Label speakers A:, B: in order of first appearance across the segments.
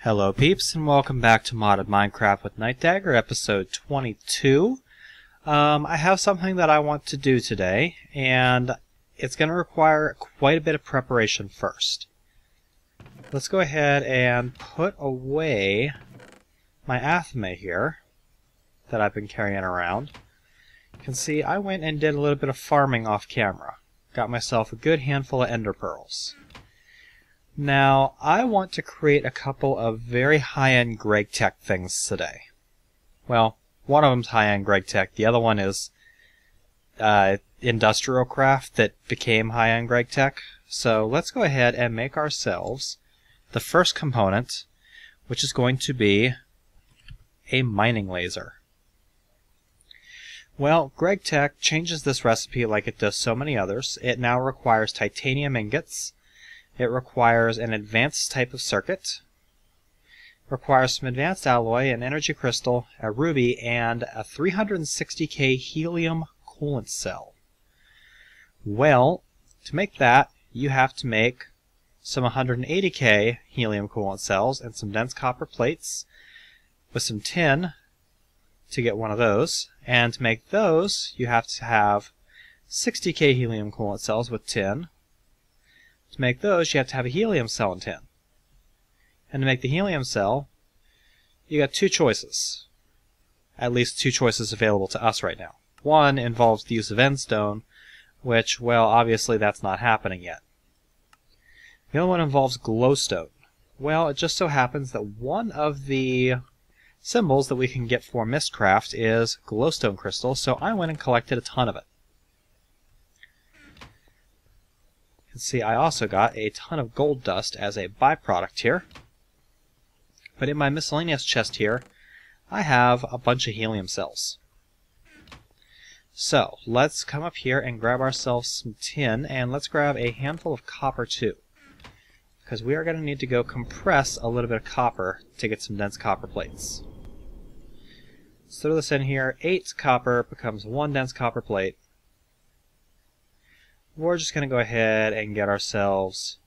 A: Hello peeps, and welcome back to Modded Minecraft with Nightdagger, episode 22. I have something that I want to do today, and it's going to require quite a bit of preparation first. Let's go ahead and put away my athame here that I've been carrying around. You can see I went and did a little bit of farming off camera. Got myself a good handful of ender pearls. Now, I want to create a couple of very high-end Greg Tech things today. Well, one of them's high-end Greg Tech, the other one is industrial craft that became high-end Greg Tech. So let's go ahead and make ourselves the first component, which is going to be a mining laser. Well, Greg Tech changes this recipe like it does so many others. It now requires titanium ingots. It requires an advanced type of circuit, requires some advanced alloy, an energy crystal, a ruby, and a 360K helium coolant cell. Well, to make that, you have to make some 180K helium coolant cells and some dense copper plates with some tin to get one of those. And to make those, you have to have 60K helium coolant cells with tin. To make those, you have to have a helium cell and tin. And to make the helium cell, you got two choices. At least two choices available to us right now. One involves the use of endstone, which, well, obviously that's not happening yet. The other one involves glowstone. Well, it just so happens that one of the symbols that we can get for Mistcraft is glowstone crystal, so I went and collected a ton of it. See, I also got a ton of gold dust as a byproduct here. But in my miscellaneous chest here, I have a bunch of helium cells. So, let's come up here and grab ourselves some tin, and let's grab a handful of copper too. Because we are going to need to go compress a little bit of copper to get some dense copper plates. Let's throw this in here. 8 copper becomes 1 dense copper plate. We're just going to go ahead and get ourselves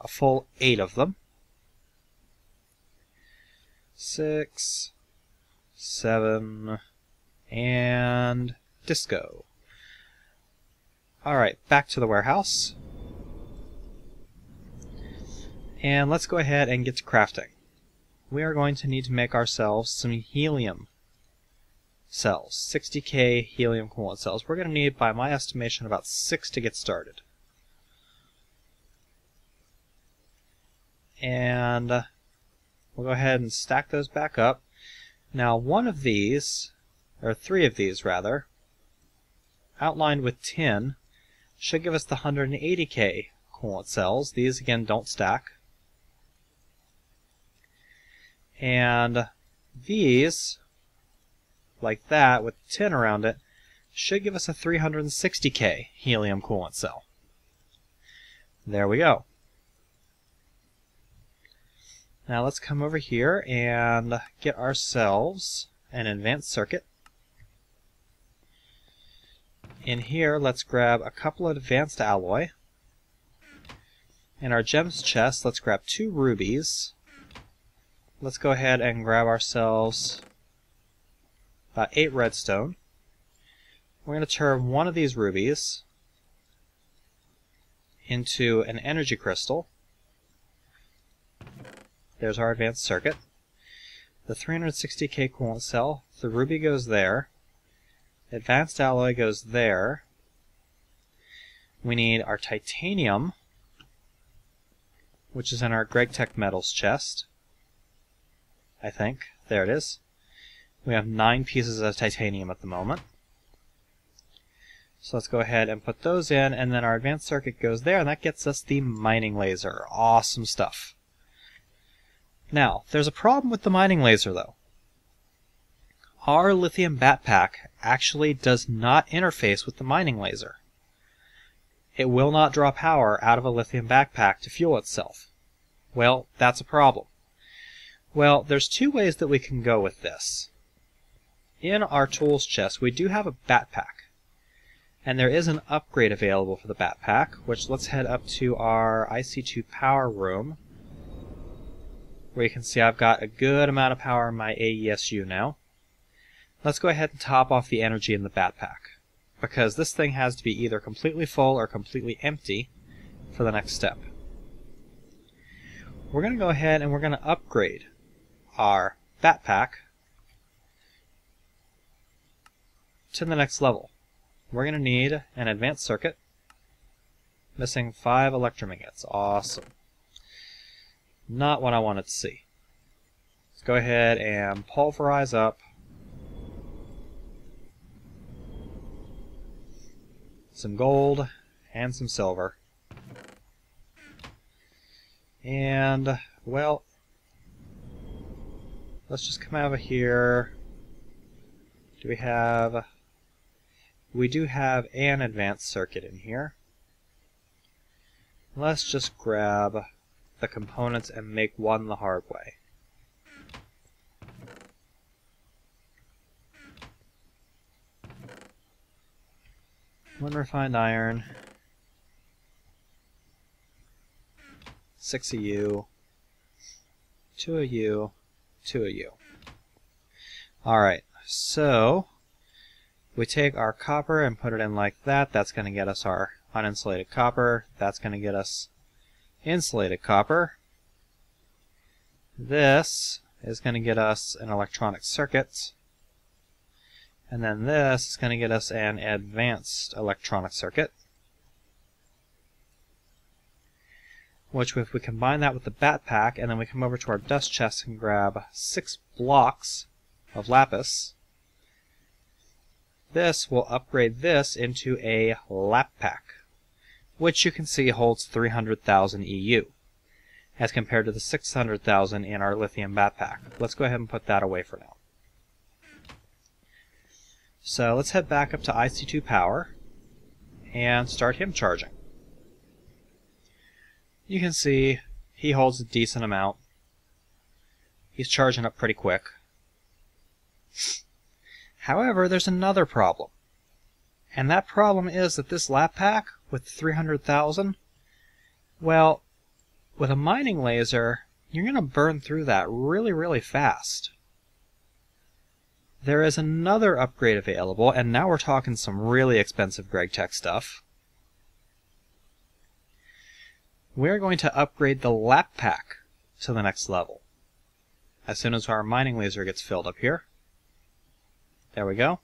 A: a full 8 of them. 6, 7, and disco. Alright, back to the warehouse. And let's go ahead and get to crafting. We are going to need to make ourselves some helium cells, 60K helium coolant cells. We're going to need, by my estimation, about 6 to get started. And we'll go ahead and stack those back up. Now, one of these, or 3 of these rather, outlined with tin, should give us the 180K coolant cells. These, again, don't stack. And these, like that, with tin around it, should give us a 360K helium coolant cell. There we go. Now let's come over here and get ourselves an advanced circuit. In here, let's grab a couple of advanced alloy. In our gems chest, let's grab 2 rubies. Let's go ahead and grab ourselves about 8 redstone. We're going to turn one of these rubies into an energy crystal. There's our advanced circuit. The 360K coolant cell, the ruby goes there. Advanced alloy goes there. We need our titanium, which is in our Greg Tech metals chest. I think. There it is. We have 9 pieces of titanium at the moment. So let's go ahead and put those in, and then our advanced circuit goes there, and that gets us the mining laser. Awesome stuff. Now, there's a problem with the mining laser, though. Our lithium backpack actually does not interface with the mining laser. It will not draw power out of a lithium backpack to fuel itself. Well, that's a problem. Well, there's 2 ways that we can go with this. In our tools chest, we do have a backpack. And there is an upgrade available for the backpack, which let's head up to our IC2 power room. where you can see I've got a good amount of power in my AESU now. Let's go ahead and top off the energy in the backpack, because this thing has to be either completely full or completely empty for the next step. We're going to go ahead and we're going to upgrade our backpack to the next level. We're going to need an advanced circuit, missing 5 electromagnets. Awesome. Not what I wanted to see. Let's go ahead and pulverize up some gold and some silver. And, well, let's just come over here. We do have an advanced circuit in here. Let's just grab the components and make one the hard way. One refined iron, 6 of you, 2 of you, 2 of you. Alright, so we take our copper and put it in like that. That's going to get us our uninsulated copper. That's going to get us insulated copper. This is going to get us an electronic circuit. And then this is going to get us an advanced electronic circuit. Which, if we combine that with the backpack, and then we come over to our dust chest and grab 6 blocks of lapis, this will upgrade this into a lap pack, which you can see holds 300,000 EU, as compared to the 600,000 in our lithium backpack. Let's go ahead and put that away for now. So let's head back up to IC2 power and start him charging. You can see he holds a decent amount. He's charging up pretty quick. However, there's another problem. And that problem is that this lap pack with 300,000, well, with a mining laser, you're going to burn through that really, really fast. There is another upgrade available, and now we're talking some really expensive GregTech stuff. We're going to upgrade the lap pack to the next level as soon as our mining laser gets filled up here. There we go.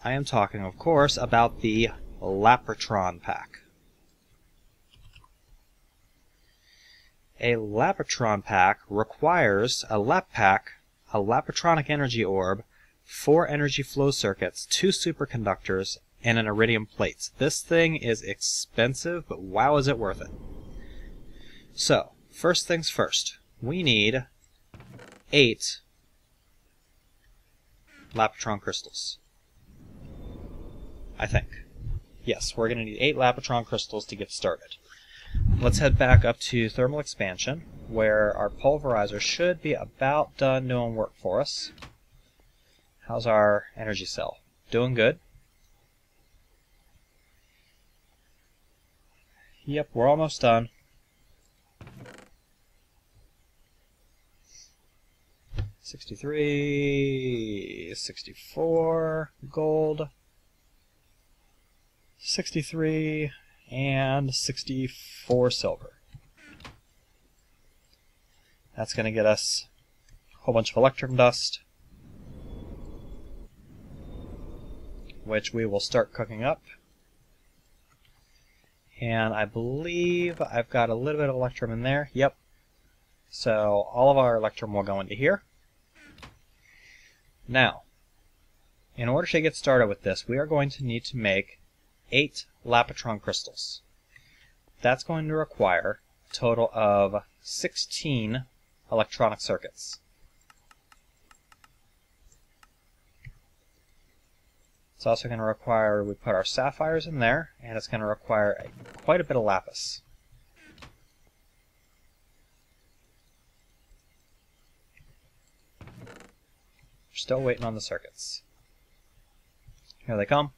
A: I am talking, of course, about the Lapotron pack. A Lapotron pack requires a lap pack, a Lapotronic energy orb, 4 energy flow circuits, 2 superconductors, and an iridium plate. This thing is expensive, but wow, is it worth it. So, first things first, we need 8 Lapotron crystals. I think. Yes, we're going to need 8 Lapotron crystals to get started. Let's head back up to thermal expansion, where our pulverizer should be about done doing work for us. How's our energy cell? Doing good. Yep, we're almost done. $63, $64 gold, 63, and 64 silver. That's going to get us a whole bunch of electrum dust, which we will start cooking up. And I believe I've got a little bit of electrum in there. Yep. So all of our electrum will go into here. Now, in order to get started with this, we are going to need to make 8 Lapotron crystals. That's going to require a total of 16 electronic circuits. It's also going to require, we put our sapphires in there, and it's going to require quite a bit of lapis. We're still waiting on the circuits. Here they come.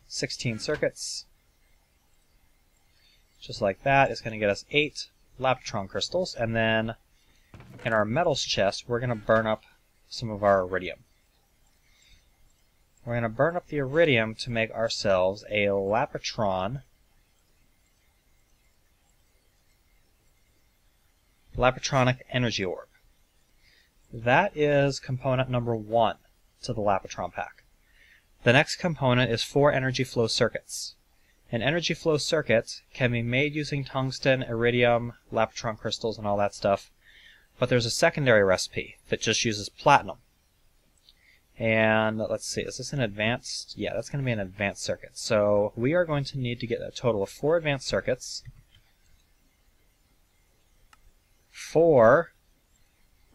A: 16 circuits. just like that. It's going to get us 8 Lapotron crystals, and then in our metals chest, we're going to burn up some of our iridium. We're going to burn up the iridium to make ourselves a Lapotron Lapotronic energy orb. That is component number 1 to the Lapotron pack. The next component is 4 energy flow circuits. An energy flow circuit can be made using tungsten, iridium, Lapotron crystals, and all that stuff, but there's a secondary recipe that just uses platinum. And let's see, is this an advanced? Yeah, that's going to be an advanced circuit. So we are going to need to get a total of 4 advanced circuits, 4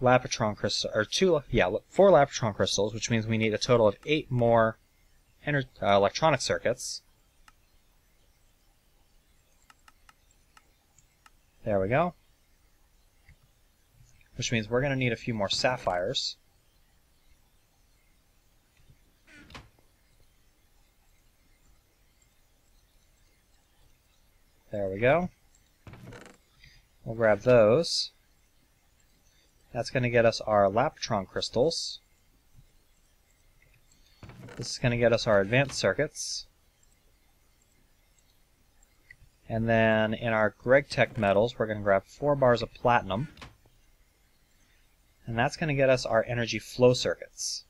A: Lapotron crystals, or 4 Lapotron crystals, which means we need a total of 8 more electronic circuits. There we go. Which means we're going to need a few more sapphires. There we go. We'll grab those. That's going to get us our Lapotron crystals. This is going to get us our advanced circuits. And then in our GregTech metals, we're going to grab 4 bars of platinum. And that's going to get us our energy flow circuits.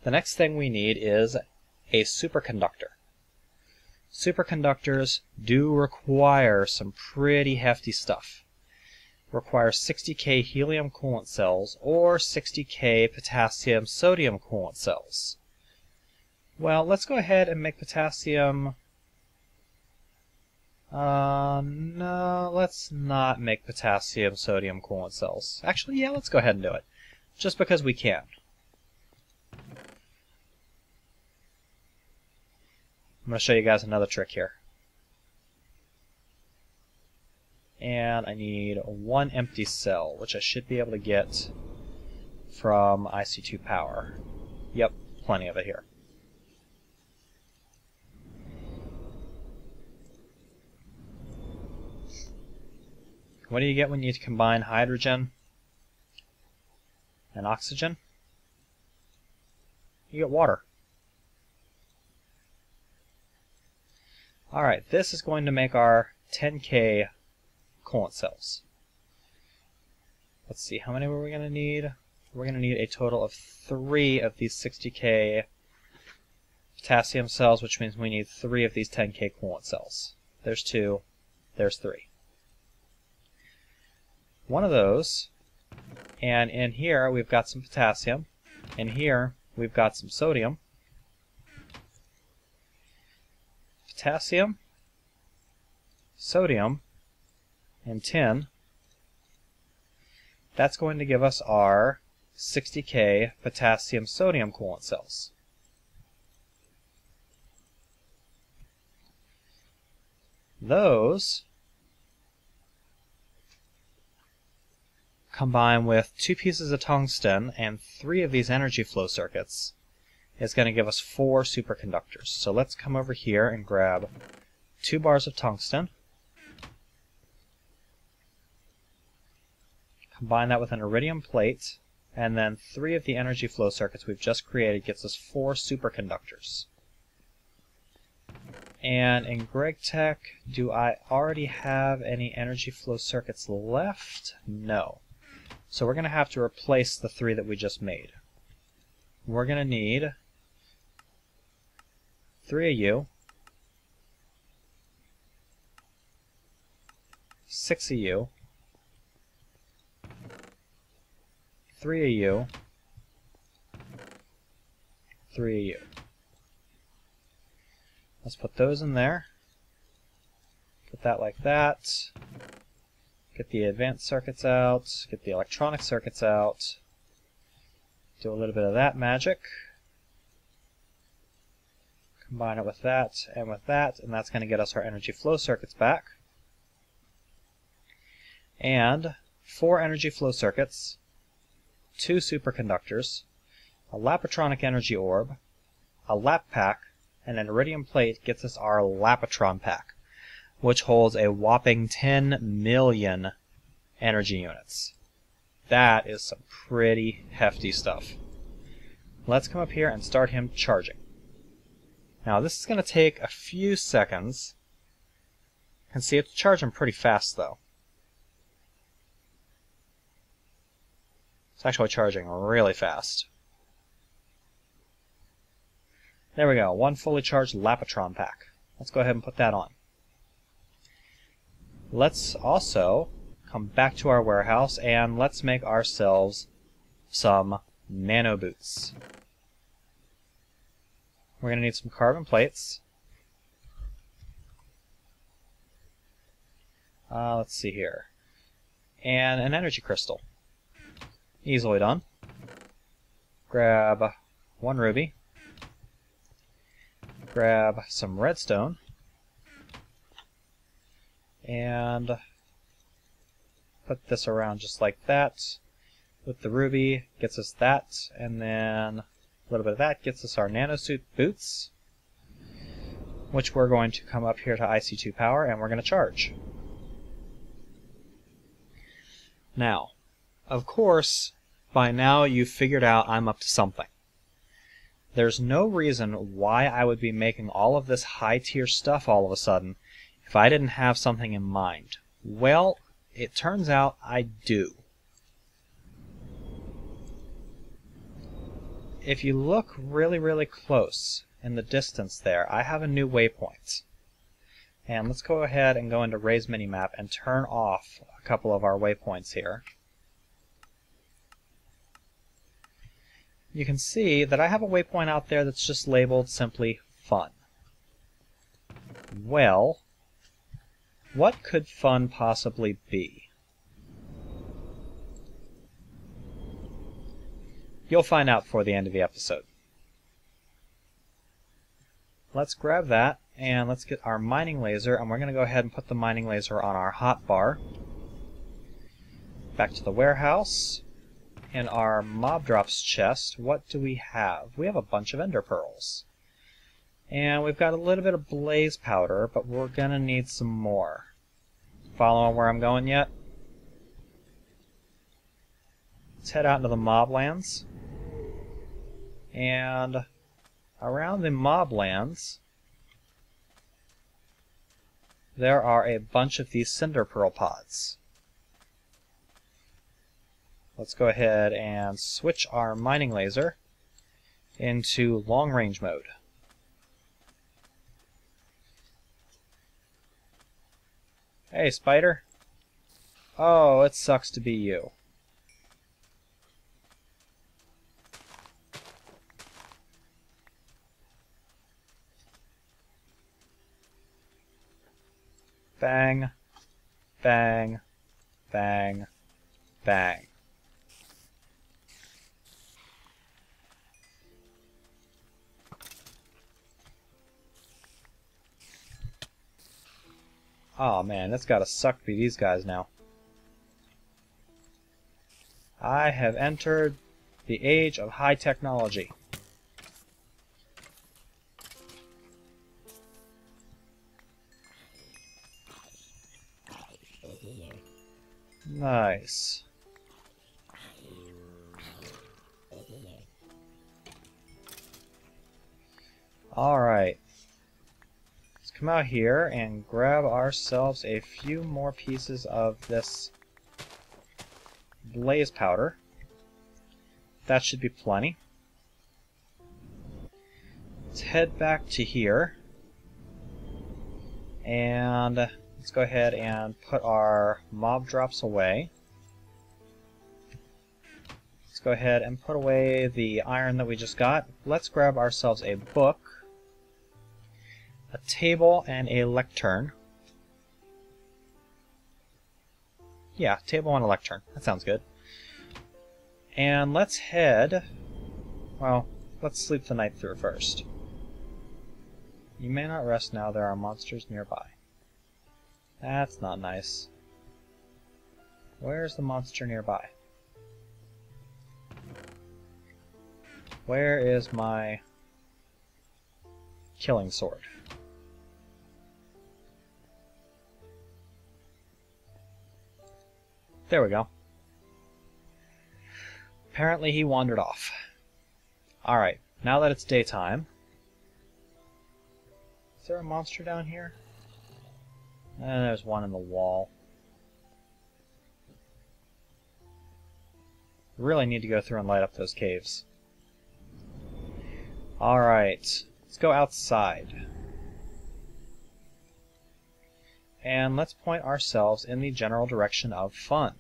A: The next thing we need is a superconductor. Superconductors do require some pretty hefty stuff. Require 60K helium coolant cells or 60K potassium sodium coolant cells. Well, let's go ahead and make potassium. No, let's not make potassium sodium coolant cells. Actually, yeah, let's go ahead and do it. Just because we can. I'm going to show you guys another trick here. And I need 1 empty cell, which I should be able to get from IC2 power. Yep, plenty of it here. What do you get when you combine hydrogen and oxygen? You get water. Alright, this is going to make our 10K coolant cells. Let's see, how many were we going to need? We're going to need a total of 3 of these 60K potassium cells, which means we need 3 of these 10K coolant cells. There's 2, there's 3. One of those, and in here we've got some potassium, in here we've got some sodium. Potassium, sodium, and tin. That's going to give us our 60K potassium sodium coolant cells. Those combined with 2 pieces of tungsten and 3 of these energy flow circuits is going to give us 4 superconductors. So let's come over here and grab 2 bars of tungsten, combine that with an iridium plate, and then 3 of the energy flow circuits we've just created gets us 4 superconductors. And in GregTech, do I already have any energy flow circuits left? No. So we're going to have to replace the 3 that we just made. We're going to need 3 of you, 6 of you, 3 of you, 3 of you. Let's put those in there. Put that like that. Get the advanced circuits out. Get the electronic circuits out. Do a little bit of that magic. Combine it with that, and that's going to get us our energy flow circuits back. And 4 energy flow circuits, 2 superconductors, a Lapotronic energy orb, a lap pack, and an iridium plate gets us our Lapotron pack. which holds a whopping 10 million energy units. That is some pretty hefty stuff. Let's come up here and start him charging. Now this is going to take a few seconds. You can see it's charging pretty fast though. It's actually charging really fast. There we go, one fully charged Lapotron pack. Let's go ahead and put that on. Let's also come back to our warehouse and let's make ourselves some nano boots. We're going to need some carbon plates. Let's see here. And an energy crystal. Easily done. Grab one ruby. Grab some redstone. And put this around just like that. With the ruby, gets us that. And then a little bit of that gets us our nanosuit boots. Which we're going to come up here to IC2 power and we're going to charge. Now, of course, by now you've figured out I'm up to something. There's no reason why I would be making all of this high-tier stuff all of a sudden if I didn't have something in mind. Well, it turns out I do. If you look really, really close in the distance there, I have a new waypoint. And let's go ahead and go into Raise Minimap and turn off a couple of our waypoints here. You can see that I have a waypoint out there that's just labeled simply Fun. Well, what could fun possibly be? You'll find out before the end of the episode. Let's grab that and let's get our mining laser, and we're going to go ahead and put the mining laser on our hotbar. Back to the warehouse. In our mob drops chest, what do we have? We have a bunch of ender pearls. And we've got a little bit of blaze powder, but we're going to need some more. Following where I'm going yet? Let's head out into the moblands. And around the moblands, there are a bunch of these cinder pearl pods. Let's go ahead and switch our mining laser into long range mode. Hey, spider. Oh, it sucks to be you. Bang, bang, bang, bang. Oh man, it's gotta suck to be these guys now. I have entered the age of high technology. Nice. Alright. Let's come out here and grab ourselves a few more pieces of this blaze powder. That should be plenty. Let's head back to here. And let's go ahead and put our mob drops away. Let's go ahead and put away the iron that we just got. Let's grab ourselves a book, a table, and a lectern. Yeah, table and a lectern. That sounds good. And let's head... well, let's sleep the night through first. You may not rest now, there are monsters nearby. That's not nice. Where's the monster nearby? Where is my killing sword? There we go. Apparently he wandered off. Alright, now that it's daytime... Is there a monster down here? There's one in the wall. Really need to go through and light up those caves. Alright, let's go outside. And let's point ourselves in the general direction of fun.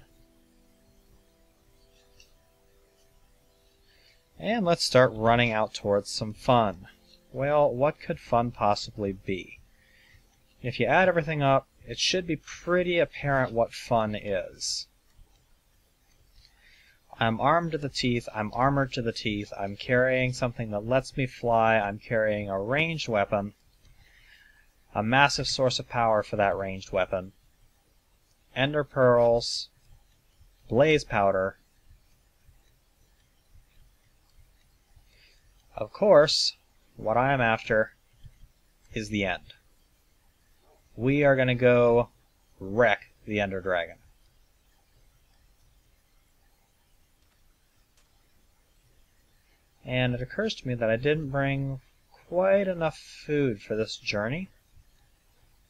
A: And let's start running out towards some fun. Well, what could fun possibly be? If you add everything up, it should be pretty apparent what fun is. I'm armed to the teeth, I'm armored to the teeth, I'm carrying something that lets me fly, I'm carrying a ranged weapon, a massive source of power for that ranged weapon, ender pearls, blaze powder. Of course, what I am after is the end. We are going to go wreck the Ender Dragon. And it occurs to me that I didn't bring quite enough food for this journey.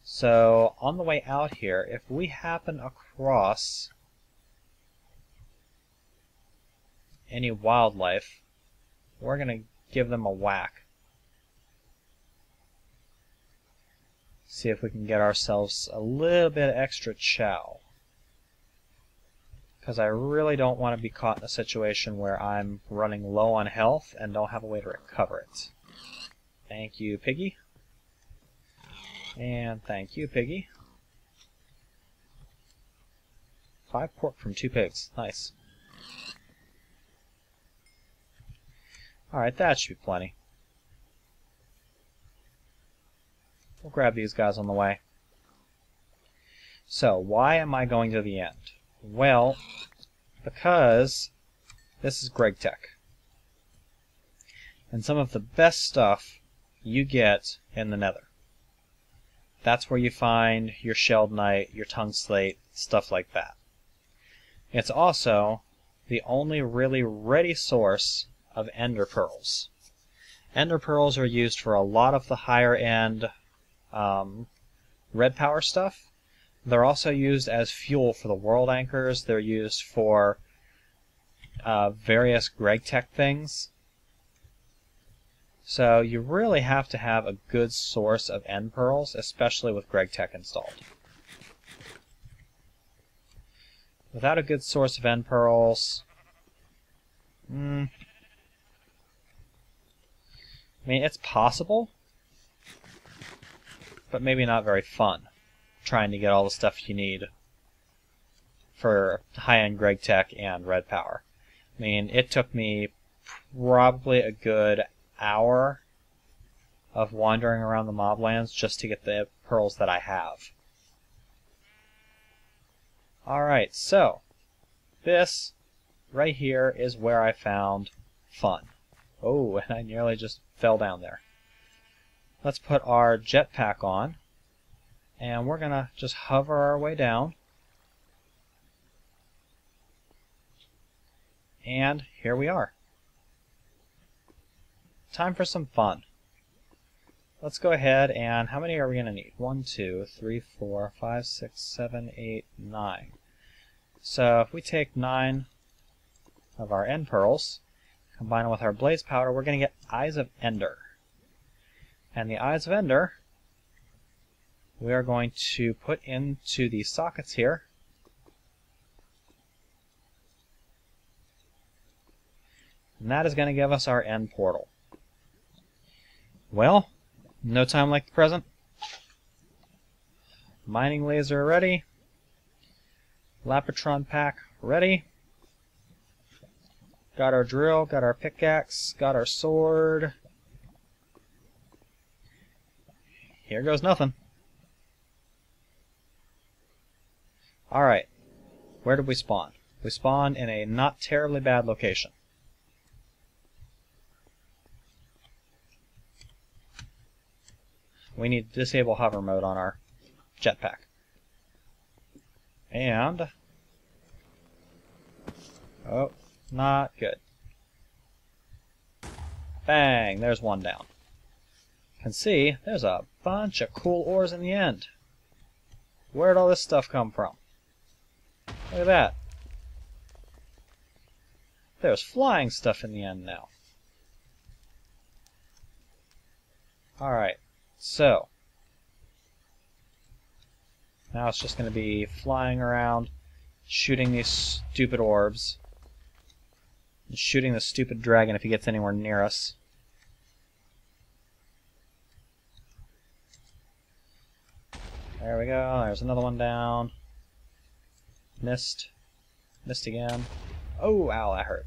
A: So on the way out here, if we happen across any wildlife, we're going to give them a whack. See if we can get ourselves a little bit of extra chow. Because I really don't want to be caught in a situation where I'm running low on health and don't have a way to recover it. Thank you, Piggy. And thank you, Piggy. 5 pork from 2 pigs. Nice. Alright, that should be plenty. We'll grab these guys on the way. So, why am I going to the end? Well, because this is Greg Tech. And some of the best stuff you get in the Nether. That's where you find your Shelled Knight, your Tongue Slate, stuff like that. It's also the only really ready source of Ender Pearls. Ender Pearls are used for a lot of the higher end red power stuff. They're also used as fuel for the world anchors. They're used for various Greg Tech things. So you really have to have a good source of End Pearls, especially with Greg Tech installed. Without a good source of End Pearls, I mean, it's possible, but maybe not very fun, trying to get all the stuff you need for high-end Greg Tech and Red Power. I mean, it took me probably a good hour of wandering around the moblands just to get the pearls that I have. Alright, so this right here is where I found fun. Oh, and I nearly just fell down there. Let's put our jetpack on, and we're going to just hover our way down. And here we are. Time for some fun. Let's go ahead and how many are we going to need? 1, 2, 3, 4, 5, 6, 7, 8, 9. So if we take 9 of our End Pearls, combine them with our Blaze Powder, we're going to get Eyes of Ender. And the Eyes of Ender we are going to put into these sockets here. And that is going to give us our end portal. Well, no time like the present. Mining laser ready. Lapotron pack ready. Got our drill, got our pickaxe, got our sword. Here goes nothing. Alright, where did we spawn? We spawned in a not terribly bad location. We need to disable hover mode on our jetpack. And Oh, not good. Bang! There's one down. You can see there's a bunch of cool ores in the end. Where'd all this stuff come from? Look at that. There's flying stuff in the end now. Alright, so now it's just going to be flying around, shooting these stupid orbs, and shooting the stupid dragon if he gets anywhere near us. There we go, there's another one down. Missed. Missed again. Oh, ow, that hurt.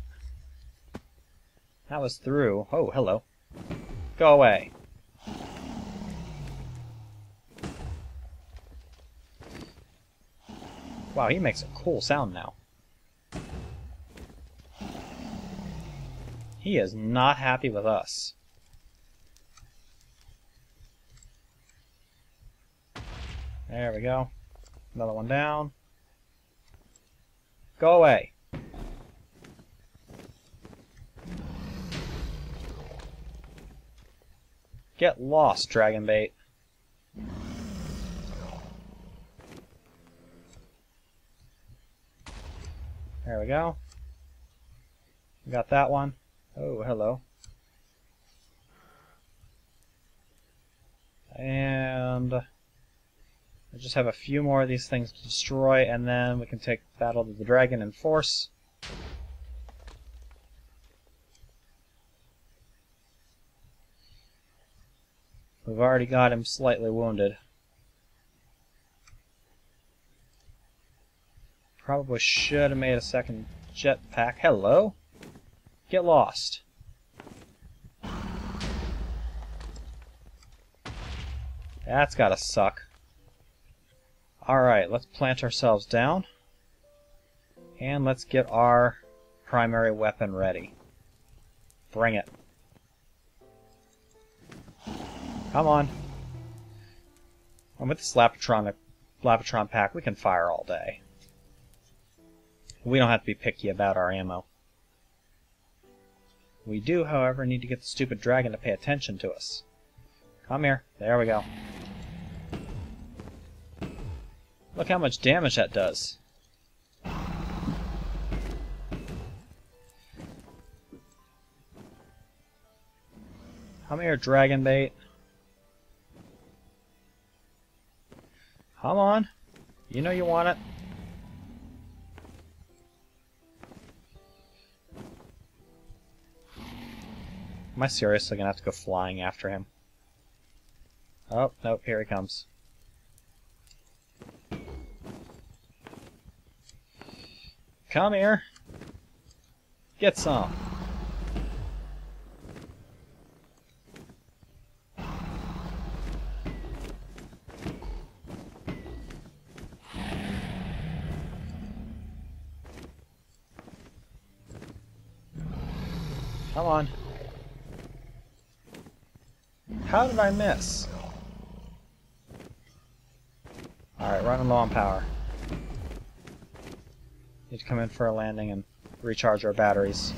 A: That was through. Oh, hello. Go away. Wow, he makes a cool sound now. He is not happy with us. There we go. Another one down. Go away. Get lost, dragon bait. There we go. We got that one. Oh, hello. And I just have a few more of these things to destroy, and then we can take battle to the dragon in force. We've already got him slightly wounded. Probably should have made a second jetpack. Hello? Get lost. That's gotta suck. Alright, let's plant ourselves down. And let's get our primary weapon ready. Bring it. Come on. And with this Lapatron pack, we can fire all day. We don't have to be picky about our ammo. We do, however, need to get the stupid dragon to pay attention to us. Come here. There we go. Look how much damage that does. Come here, dragon bait. Come on. You know you want it. Am I seriously gonna have to go flying after him? Oh, nope, here he comes. Come here. Get some. Come on. How did I miss? Alright, running low on power. Need to come in for a landing and recharge our batteries.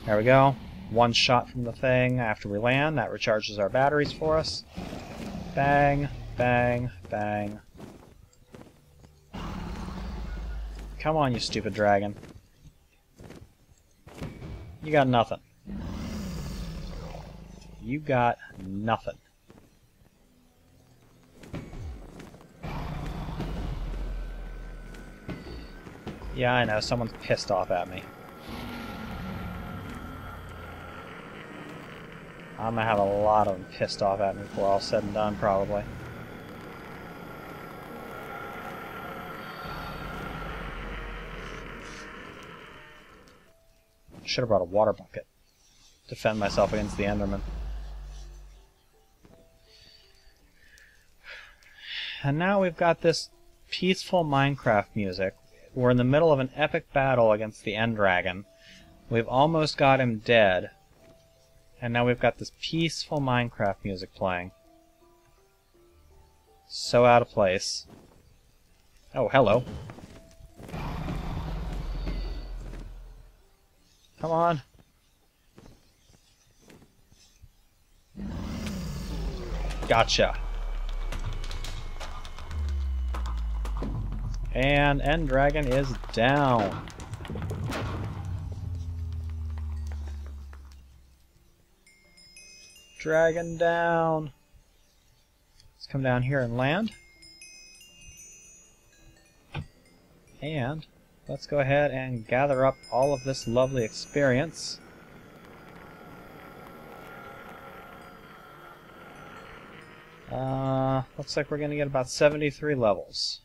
A: There we go. One shot from the thing after we land. That recharges our batteries for us. Bang, bang, bang. Come on, you stupid dragon. You got nothing. You got nothing. Yeah, I know. Someone's pissed off at me. I'm gonna have a lot of them pissed off at me before all said and done, probably. Should have brought a water bucket to defend myself against the Enderman. And now we've got this peaceful Minecraft music. We're in the middle of an epic battle against the End Dragon. We've almost got him dead. And now we've got this peaceful Minecraft music playing. So out of place. Oh, hello. Come on. Gotcha. And End Dragon is down. Dragon down. Let's come down here and land. And let's go ahead and gather up all of this lovely experience. Looks like we're going to get about 73 levels.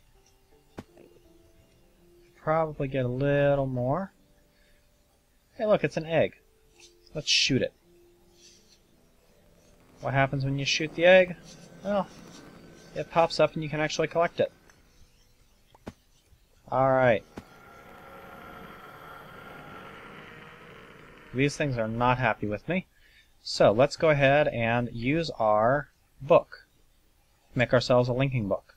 A: Probably get a little more. Hey, look, it's an egg. Let's shoot it. What happens when you shoot the egg? Well, it pops up and you can actually collect it. Alright. These things are not happy with me. So let's go ahead and use our book. Make ourselves a linking book.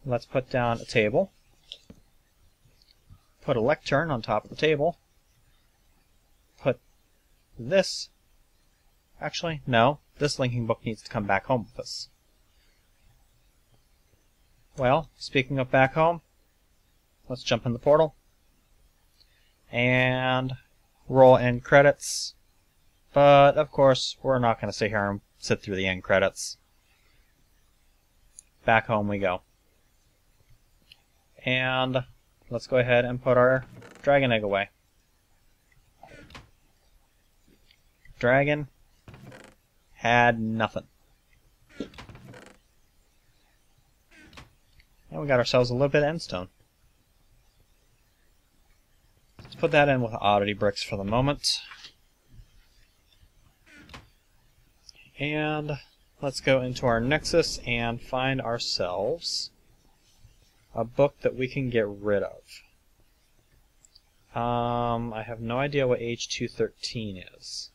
A: Let's put down a table. Put a lectern on top of the table. Put this... Actually, no. This linking book needs to come back home with us. Well, speaking of back home, let's jump in the portal. And roll end credits. But, of course, we're not going to sit here and sit through the end credits. Back home we go. And let's go ahead and put our dragon egg away. Dragon had nothing. And we got ourselves a little bit of endstone. Let's put that in with oddity bricks for the moment. And let's go into our Nexus and find ourselves a book that we can get rid of. I have no idea what H213 is.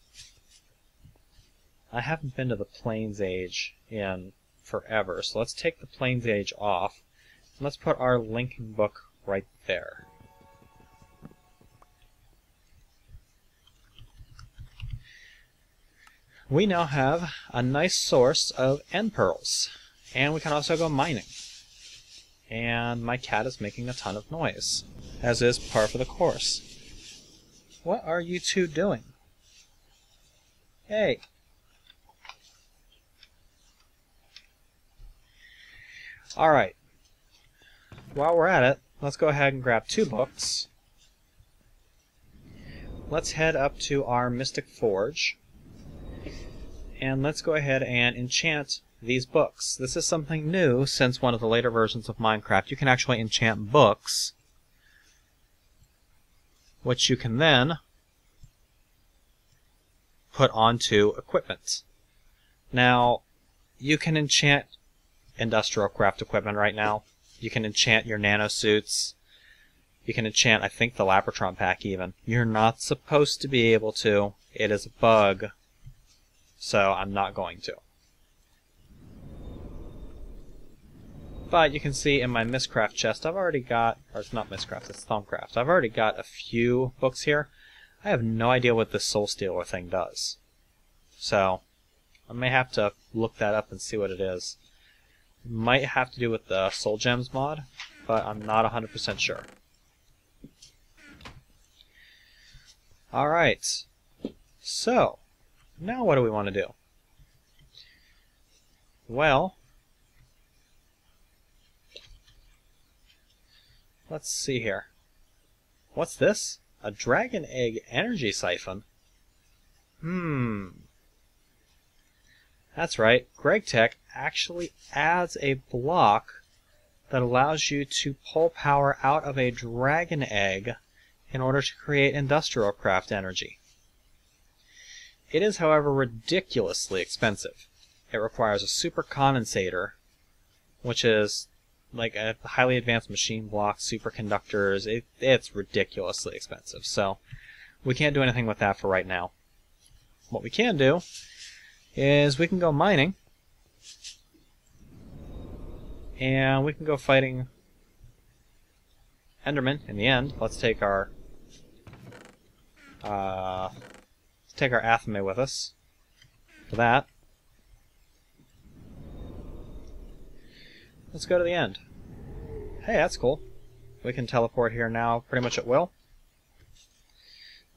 A: I haven't been to the Plains Age in forever, so let's take the Plains Age off. And let's put our linking book right there. We now have a nice source of end pearls, and we can also go mining. And my cat is making a ton of noise, as is par for the course. What are you two doing? Hey! Alright. While we're at it, let's go ahead and grab 2 books. Let's head up to our Mystic Forge. And let's go ahead and enchant these books. This is something new since one of the later versions of Minecraft. You can actually enchant books, which you can then put onto equipment. Now, you can enchant industrial craft equipment right now. You can enchant your nanosuits. You can enchant, I think, the Lapratron pack even. You're not supposed to be able to. It is a bug. So I'm not going to. But you can see in my Mistcraft chest, I've already got, or it's not Mistcraft, it's Thumbcraft. I've already got a few books here. I have no idea what this Soul Stealer thing does. So I may have to look that up and see what it is. It might have to do with the Soul Gems mod, but I'm not 100% sure. Alright, so now what do we want to do? Well, let's see here. What's this? A Dragon Egg Energy Siphon? That's right. GregTech actually adds a block that allows you to pull power out of a Dragon Egg in order to create industrial craft energy. It is, however, ridiculously expensive. It requires a super condensator, which is like a highly advanced machine block, superconductors. It's ridiculously expensive, so we can't do anything with that for right now. What we can do is we can go mining, And we can go fighting Enderman in the end. Let's take our Athame with us for that. Let's go to the end. Hey, that's cool. We can teleport here now pretty much at will.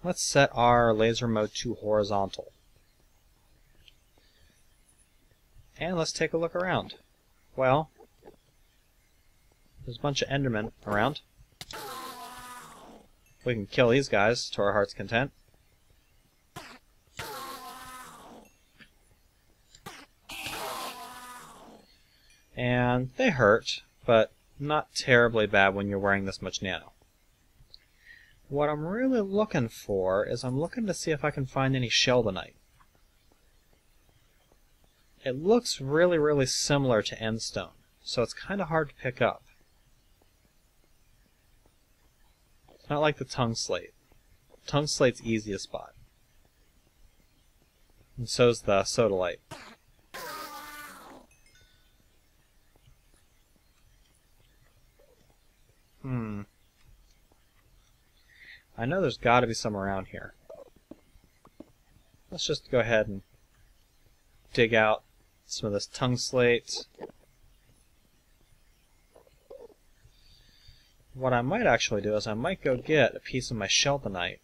A: Let's set our laser mode to horizontal. And let's take a look around. Well, there's a bunch of Endermen around. We can kill these guys to our heart's content. And they hurt, but not terribly bad when you're wearing this much nano. What I'm really looking for is I'm looking to see if I can find any Sheldonite. It looks really, really similar to Endstone, so it's kind of hard to pick up. It's not like the Tongue Slate. Tongue Slate's easy to spot. And so's the Sodalite. I know there's got to be some around here. Let's just go ahead and dig out some of this Tongue Slate. What I might actually do is I might go get a piece of my Sheldonite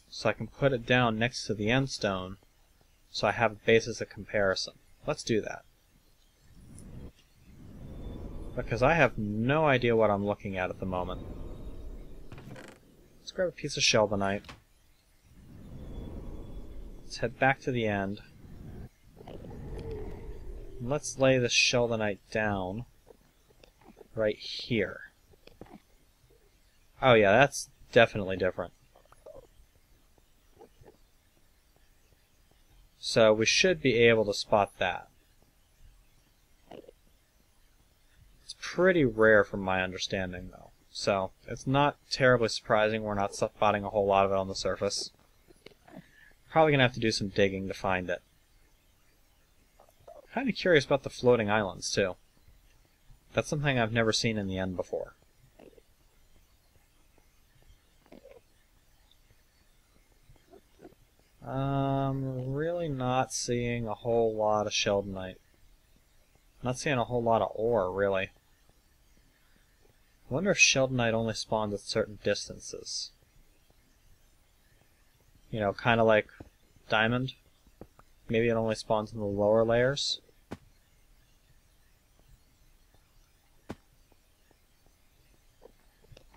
A: so I can put it down next to the Endstone so I have a basis of comparison. Let's do that. Because I have no idea what I'm looking at the moment. Let's grab a piece of Sheldonite. Let's head back to the end. And let's lay this Sheldonite down right here. Oh yeah, that's definitely different. So we should be able to spot that. It's pretty rare from my understanding though. So it's not terribly surprising we're not spotting a whole lot of it on the surface. Probably gonna have to do some digging to find it. Kinda curious about the floating islands too. That's something I've never seen in the end before. Really not seeing a whole lot of Sheldonite. Not seeing a whole lot of ore, really. I wonder if Sheldonite only spawns at certain distances. You know, kind of like diamond. Maybe it only spawns in the lower layers.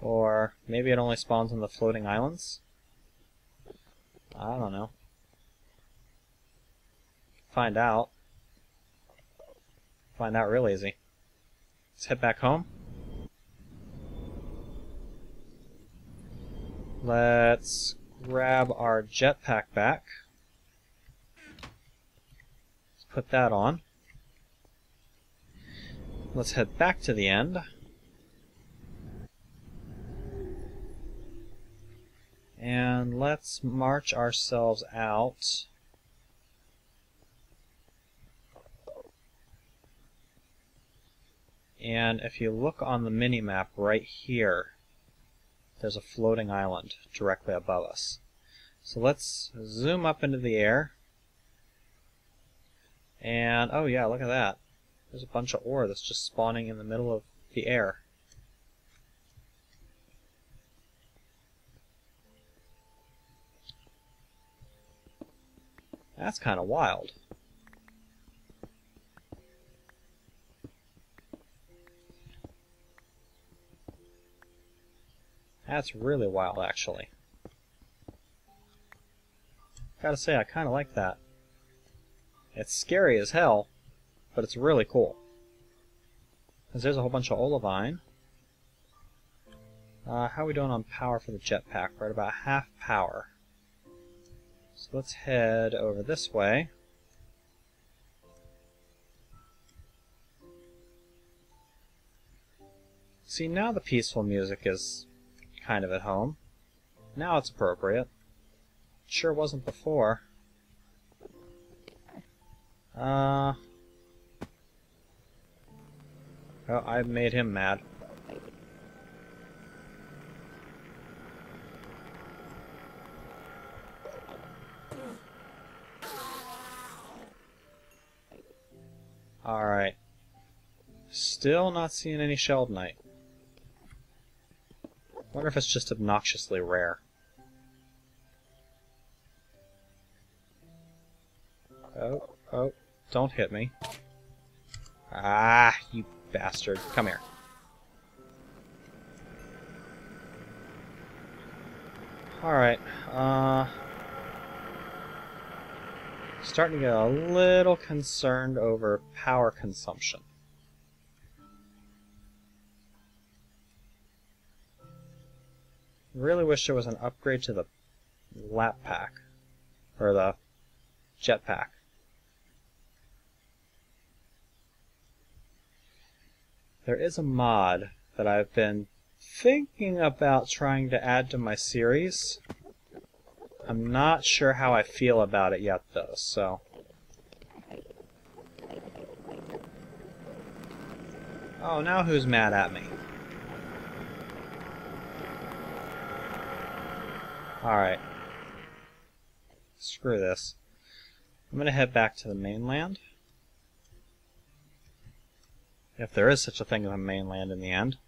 A: Or maybe it only spawns on the floating islands. I don't know. Find out. Find out real easy. Let's head back home. Let's grab our jetpack back. Let's put that on. Let's head back to the end. And let's march ourselves out. And if you look on the mini-map right here, there's a floating island directly above us. So let's zoom up into the air. And, oh yeah, look at that. There's a bunch of ore that's just spawning in the middle of the air. That's kind of wild. That's really wild, actually. Gotta say, I kind of like that. It's scary as hell, but it's really cool. Because there's a whole bunch of olivine. How are we doing on power for the jetpack? We're at about half power. So let's head over this way. See, now the peaceful music is kind of at home. Now it's appropriate. Sure wasn't before. Oh, I made him mad. Alright. Still not seeing any Sheldonite. Wonder if it's just obnoxiously rare. Oh, oh, don't hit me. Ah, you bastard. Come here. Alright, starting to get a little concerned over power consumption. Really wish there was an upgrade to the lap pack, or the jetpack. There is a mod that I've been thinking about trying to add to my series. I'm not sure how I feel about it yet, though, so... Oh, now who's mad at me? Alright. Screw this. I'm gonna head back to the mainland. If there is such a thing as a mainland in the end.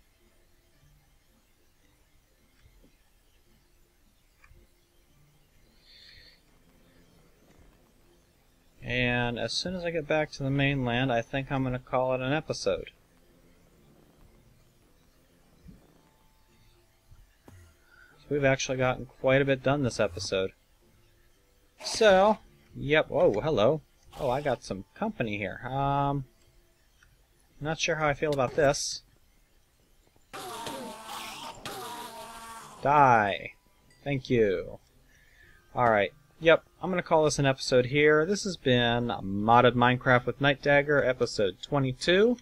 A: And as soon as I get back to the mainland, I think I'm going to call it an episode. So we've actually gotten quite a bit done this episode. So, yep, whoa, hello. Oh, I got some company here. Not sure how I feel about this. Die. Thank you. Alright. Yep, I'm going to call this an episode here. This has been Modded Minecraft with Nightdagger, episode 22.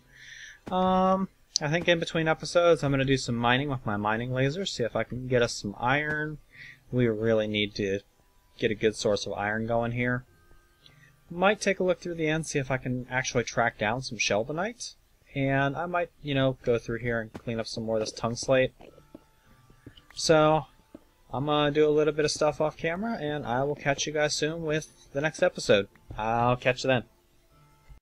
A: I think in between episodes I'm going to do some mining with my mining laser, see if I can get us some iron. We really need to get a good source of iron going here. Might take a look through the end, see if I can actually track down some Sheldonite. And I might, you know, go through here and clean up some more of this tungslate. So, I'm going to do a little bit of stuff off camera, and I will catch you guys soon with the next episode. I'll catch you then.